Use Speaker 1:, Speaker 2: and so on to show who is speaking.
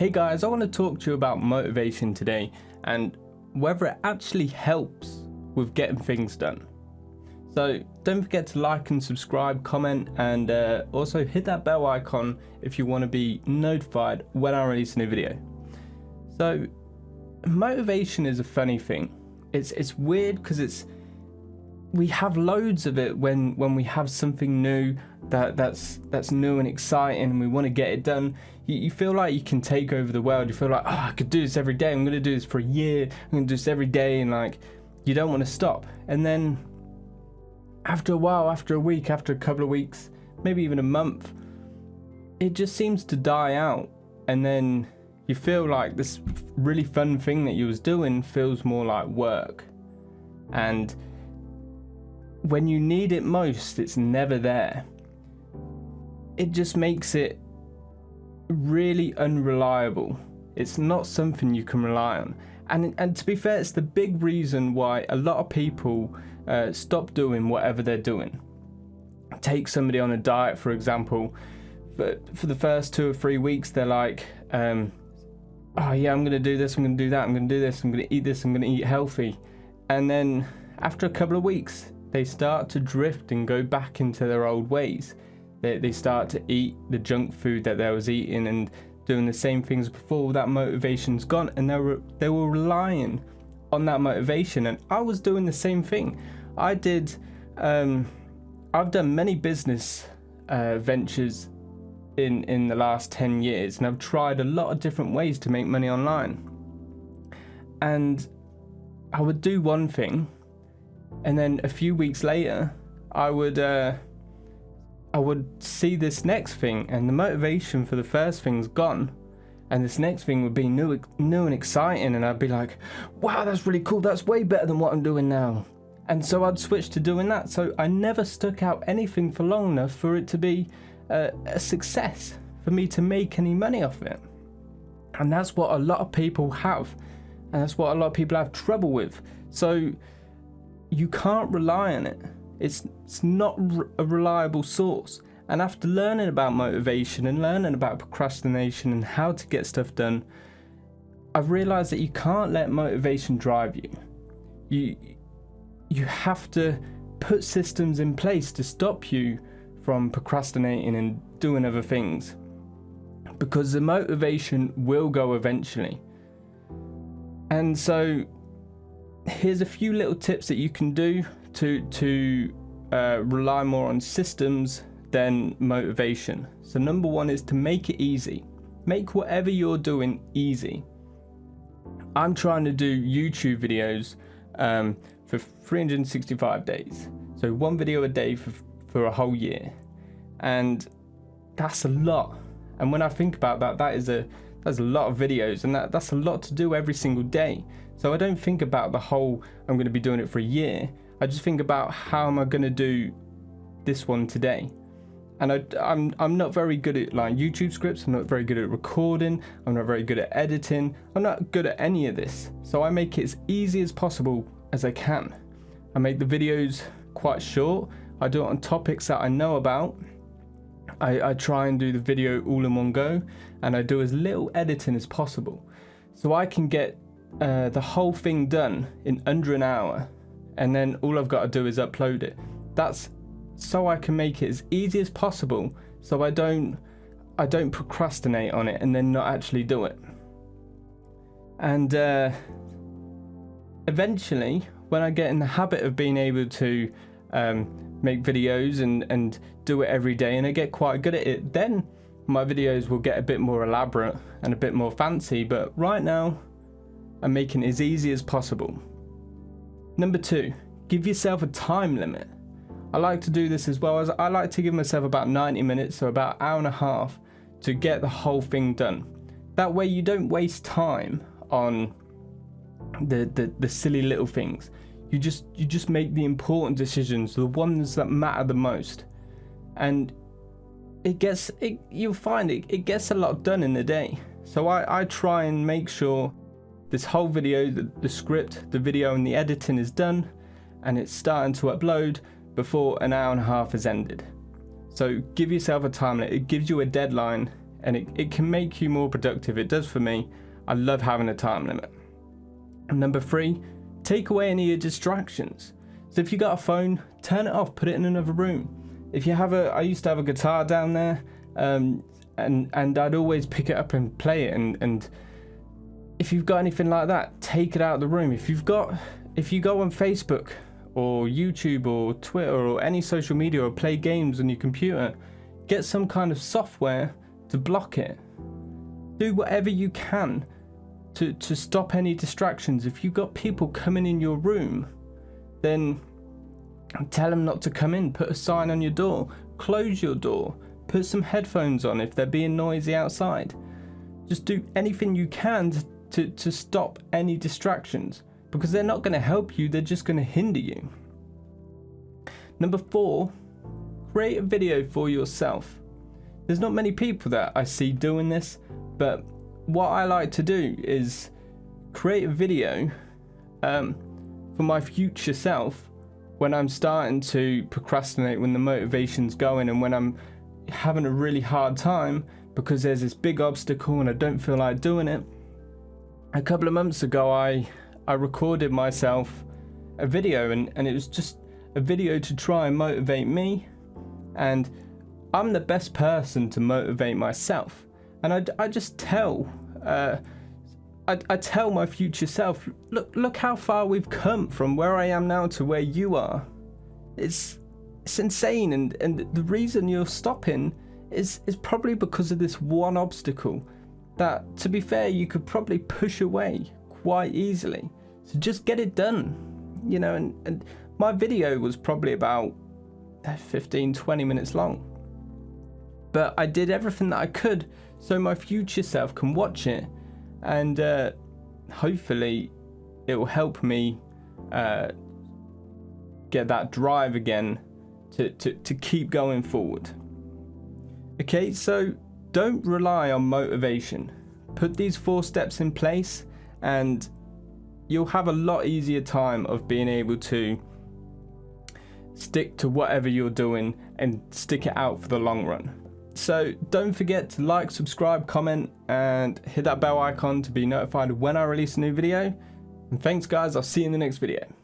Speaker 1: Hey guys, I want to talk to you about motivation today and whether it actually helps with getting things done. So don't forget to like and subscribe, comment, and also hit that bell icon if you want to be notified when I release a new video. So motivation is a funny thing. It's weird because we have loads of it when we have something new that's new and exciting and we want to get it done. You feel like you can take over the world. You feel like, oh, I could do this every day. I'm going to do this for a year. I'm going to do this every day. And like, you don't want to stop. And then after a while, after a week, after a couple of weeks, maybe even a month, it just seems to die out. And then you feel like this really fun thing that you was doing feels more like work. And when you need it most, it's never there. It just makes it really unreliable. It's not something you can rely on. And to be fair, it's the big reason why a lot of people stop doing whatever they're doing. Take somebody on a diet, for example. But for the first 2 or 3 weeks, they're like, oh yeah, I'm going to do this, I'm going to do that, I'm going to do this, I'm going to eat this, I'm going to eat healthy. And then after a couple of weeks, they start to drift and go back into their old ways. They start to eat the junk food that they was eating and doing the same things before. That motivation's gone, and they were relying on that motivation. And I was doing the same thing. I've done many business ventures in the last 10 years, and I've tried a lot of different ways to make money online. And I would do one thing, and then a few weeks later, I would see this next thing, and the motivation for the first thing's gone, and this next thing would be new and exciting, and I'd be like, wow, that's really cool, that's way better than what I'm doing now. And so I'd switch to doing that. So I never stuck out anything for long enough for it to be a success, for me to make any money off it. And that's what a lot of people have, and that's what a lot of people have trouble with. So you can't rely on it. It's not a reliable source. And after learning about motivation and learning about procrastination and how to get stuff done, I've realized that you can't let motivation drive you. You have to put systems in place to stop you from procrastinating and doing other things, because the motivation will go eventually. And so here's a few little tips that you can do to rely more on systems than motivation. So number one is to make it easy. Make whatever you're doing easy. I'm trying to do YouTube videos for 365 days. So one video a day for a whole year. And that's a lot. And when I think about that, that's a lot of videos, and that's a lot to do every single day. So I don't think about the whole, I'm going to be doing it for a year. I just think about, how am I going to do this one today? And I'm not very good at like YouTube scripts. I'm not very good at recording. I'm not very good at editing. I'm not good at any of this. So I make it as easy as possible as I can. I make the videos quite short. I do it on topics that I know about. I try and do the video all in one go, and I do as little editing as possible, so I can get the whole thing done in under an hour, and then all I've got to do is upload it. That's so I can make it as easy as possible, so I don't procrastinate on it and then not actually do it. And eventually, when I get in the habit of being able to make videos and do it every day, and I get quite good at it, then my videos will get a bit more elaborate and a bit more fancy. But right now, I'm making it as easy as possible. Number 2, give yourself a time limit. I like to do this as well, as I like to give myself about 90 minutes, so about an hour and a half, to get the whole thing done. That way you don't waste time on the silly little things. You just make the important decisions, the ones that matter the most. And you'll find it gets a lot done in the day. So I try and make sure this whole video, the script, the video and the editing is done, and it's starting to upload before an hour and a half has ended. So give yourself a time limit. It gives you a deadline, and it can make you more productive. It does for me. I love having a time limit. And number 3, take away any of your distractions. So if you got a phone, turn it off, put it in another room. If you have I used to have a guitar down there, and I'd always pick it up and play it. And if you've got anything like that, take it out of the room. If you go on Facebook or YouTube or Twitter or any social media or play games on your computer, get some kind of software to block it. Do whatever you can to stop any distractions. If you've got people coming in your room, then tell them not to come in. Put a sign on your door. Close your door. Put some headphones on if they're being noisy outside. Just do anything you can to stop any distractions, because they're not going to help you, they're just going to hinder you. Number 4, create a video for yourself. There's not many people that I see doing this, but what I like to do is create a video for my future self when I'm starting to procrastinate, when the motivation's going, and when I'm having a really hard time because there's this big obstacle and I don't feel like doing it. A couple of months ago, I recorded myself a video, and it was just a video to try and motivate me. And I'm the best person to motivate myself. And I just tell, I tell my future self, look how far we've come from where I am now to where you are. It's insane, and the reason you're stopping is probably because of this one obstacle that, to be fair, you could probably push away quite easily. So just get it done, you know. And my video was probably about 15-20 minutes long, but I did everything that I could so my future self can watch it, and hopefully it will help me get that drive again to keep going forward. Okay, so don't rely on motivation. Put these 4 steps in place and you'll have a lot easier time of being able to stick to whatever you're doing and stick it out for the long run. So don't forget to like, subscribe, comment, and hit that bell icon to be notified when I release a new video. And thanks guys, I'll see you in the next video.